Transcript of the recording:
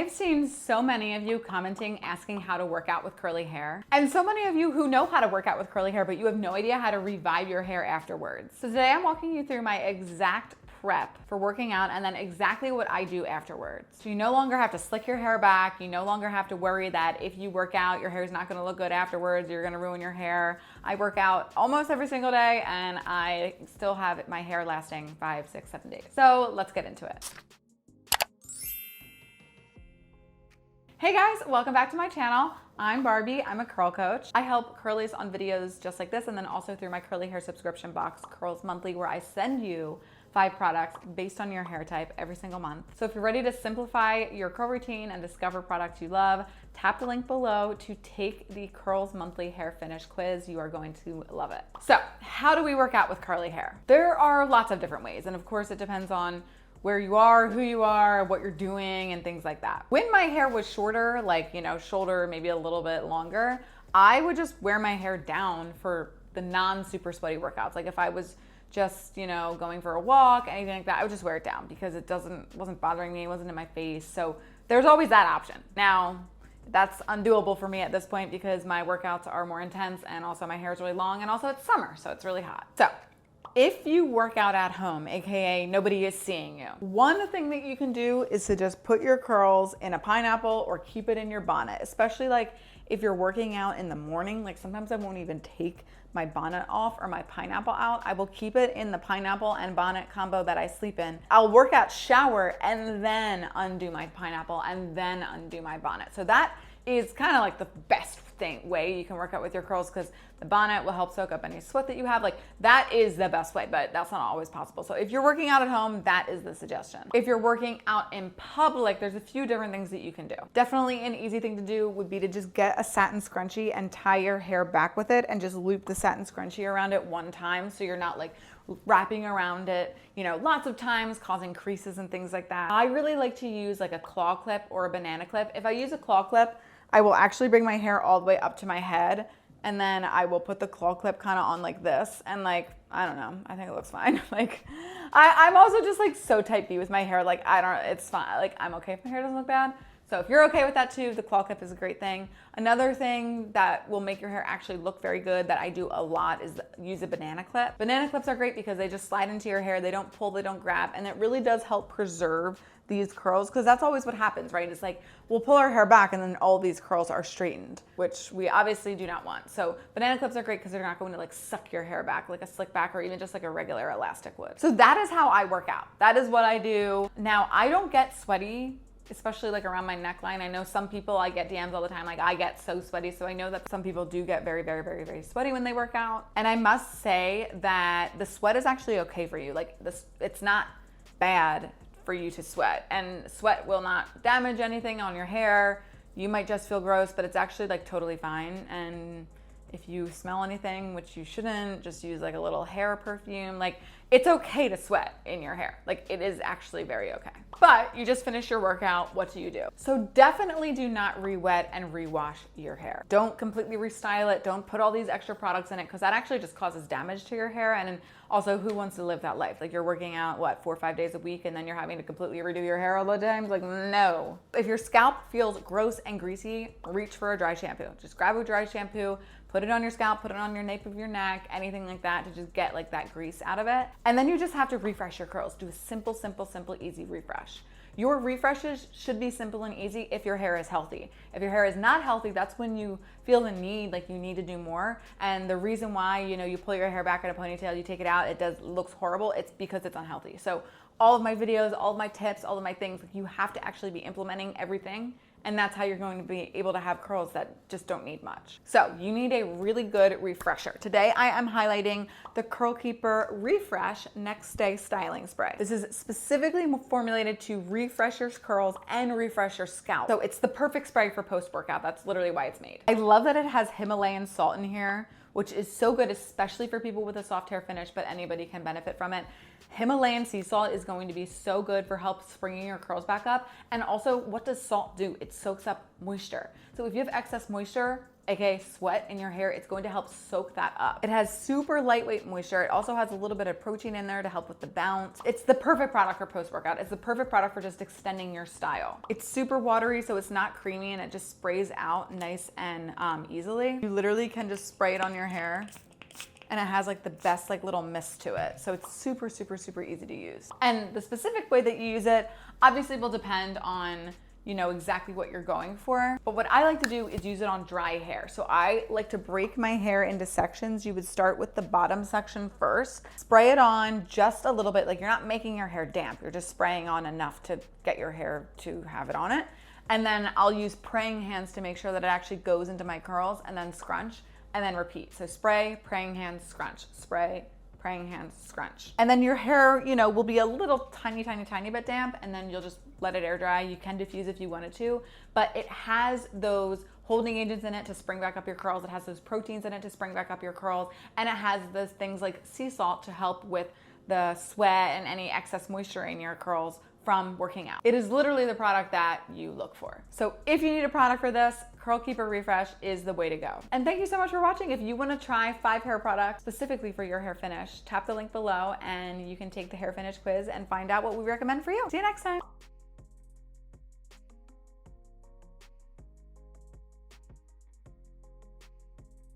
I've seen so many of you commenting asking how to work out with curly hair, and so many of you who know how to work out with curly hair, but you have no idea how to revive your hair afterwards. So today I'm walking you through my exact prep for working out and then exactly what I do afterwards. So you no longer have to slick your hair back. You no longer have to worry that if you work out, your hair is not gonna look good afterwards. You're gonna ruin your hair. I work out almost every single day and I still have my hair lasting 5, 6, 7 days. So let's get into it. Hey guys, welcome back to my channel. I'm Barbie, I'm a curl coach. I help curlies on videos just like this and then also through my curly hair subscription box, Curls Monthly, where I send you 5 products based on your hair type every single month. So if you're ready to simplify your curl routine and discover products you love, tap the link below to take the Curls Monthly Hair Finish Quiz. You are going to love it. So how do we work out with curly hair? There are lots of different ways, and of course it depends on where you are, who you are, what you're doing, and things like that. When my hair was shorter, like, shoulder, maybe a little bit longer, I would just wear my hair down for the non-super sweaty workouts. Like if I was just, going for a walk, anything like that, I would just wear it down because it wasn't bothering me, it wasn't in my face. So there's always that option. Now, that's undoable for me at this point because my workouts are more intense and also my hair is really long and also it's summer, so it's really hot. So if you work out at home, AKA nobody is seeing you, one thing that you can do is to just put your curls in a pineapple or keep it in your bonnet, especially like if you're working out in the morning. Like sometimes I won't even take my bonnet off or my pineapple out. I will keep it in the pineapple and bonnet combo that I sleep in. I'll work out, shower, and then undo my pineapple and then undo my bonnet. So that is kind of like the best way you can work out with your curls because the bonnet will help soak up any sweat that you have. Like that is the best way, but that's not always possible. So if you're working out at home, that is the suggestion. If you're working out in public, there's a few different things that you can do. Definitely an easy thing to do would be to just get a satin scrunchie and tie your hair back with it and just loop the satin scrunchie around it one time so you're not like wrapping around it, lots of times causing creases and things like that. I really like to use like a claw clip or a banana clip. If I use a claw clip, I will actually bring my hair all the way up to my head and then I will put the claw clip kind of on like this and like, I don't know, I think it looks fine. Like I'm also just like so type B with my hair. Like it's fine. Like I'm okay if my hair doesn't look bad. So if you're okay with that too, the claw clip is a great thing. Another thing that will make your hair actually look very good that I do a lot is use a banana clip. Banana clips are great because they just slide into your hair. They don't pull, they don't grab, and it really does help preserve these curls because that's always what happens, right? It's like we'll pull our hair back and then all these curls are straightened, which we obviously do not want. So banana clips are great because they're not going to like suck your hair back like a slick back or even just like a regular elastic would. So that is how I work out. That is what I do. Now, I don't get sweaty, especially like around my neckline. I know some people, I get DMs all the time, like I get so sweaty. So I know that some people do get very, very, very, very sweaty when they work out. And I must say that the sweat is actually okay for you. Like it's not bad for you to sweat, and sweat will not damage anything on your hair. You might just feel gross, but it's actually like totally fine. And if you smell anything, which you shouldn't, just use like a little hair perfume. Like it's okay to sweat in your hair. Like it is actually very okay. But you just finished your workout, what do you do? So definitely do not re-wet and rewash your hair. Don't completely restyle it. Don't put all these extra products in it because that actually just causes damage to your hair. And also, who wants to live that life? Like you're working out, 4 or 5 days a week and then you're having to completely redo your hair all the time? Like no. If your scalp feels gross and greasy, reach for a dry shampoo. Just grab a dry shampoo, put it on your scalp, put it on your nape of your neck, anything like that to just get like that grease out of it. And then you just have to refresh your curls. Do a simple, simple, simple, easy refresh. Your refreshes should be simple and easy if your hair is healthy. If your hair is not healthy, that's when you feel the need, like you need to do more. And the reason why, you pull your hair back in a ponytail, you take it out, looks horrible, it's because it's unhealthy. So all of my videos, all of my tips, all of my things, you have to actually be implementing everything. And that's how you're going to be able to have curls that just don't need much. So you need a really good refresher. Today I am highlighting the Curl Keeper Refresh Next Day Styling Spray. This is specifically formulated to refresh your curls and refresh your scalp. So it's the perfect spray for post-workout. That's literally why it's made. I love that it has Himalayan salt in here, which is so good, especially for people with a soft hair finish, but anybody can benefit from it. Himalayan sea salt is going to be so good for help springing your curls back up. And also, what does salt do? It soaks up moisture. So if you have excess moisture, aka sweat in your hair, it's going to help soak that up. It has super lightweight moisture. It also has a little bit of protein in there to help with the bounce. It's the perfect product for post-workout. It's the perfect product for just extending your style. It's super watery, so it's not creamy, and it just sprays out nice and easily. You literally can just spray it on your hair, and it has like the best like little mist to it. So it's super, super, super easy to use. And the specific way that you use it obviously will depend on, you know, exactly what you're going for. But what I like to do is use it on dry hair. So I like to break my hair into sections. You would start with the bottom section first, spray it on just a little bit. Like, you're not making your hair damp. You're just spraying on enough to get your hair to have it on it. And then I'll use praying hands to make sure that it actually goes into my curls, and then scrunch, and then repeat. So spray, praying hands, scrunch, spray, praying hands, scrunch. And then your hair, you know, will be a little tiny, tiny, tiny bit damp, and then you'll just let it air dry. You can diffuse if you wanted to, but it has those holding agents in it to spring back up your curls. It has those proteins in it to spring back up your curls. And it has those things like sea salt to help with the sweat and any excess moisture in your curls from working out. It is literally the product that you look for. So if you need a product for this, Curl Keeper Refresh is the way to go. And thank you so much for watching. If you want to try 5 hair products specifically for your hair finish, tap the link below and you can take the hair finish quiz and find out what we recommend for you. See you next time.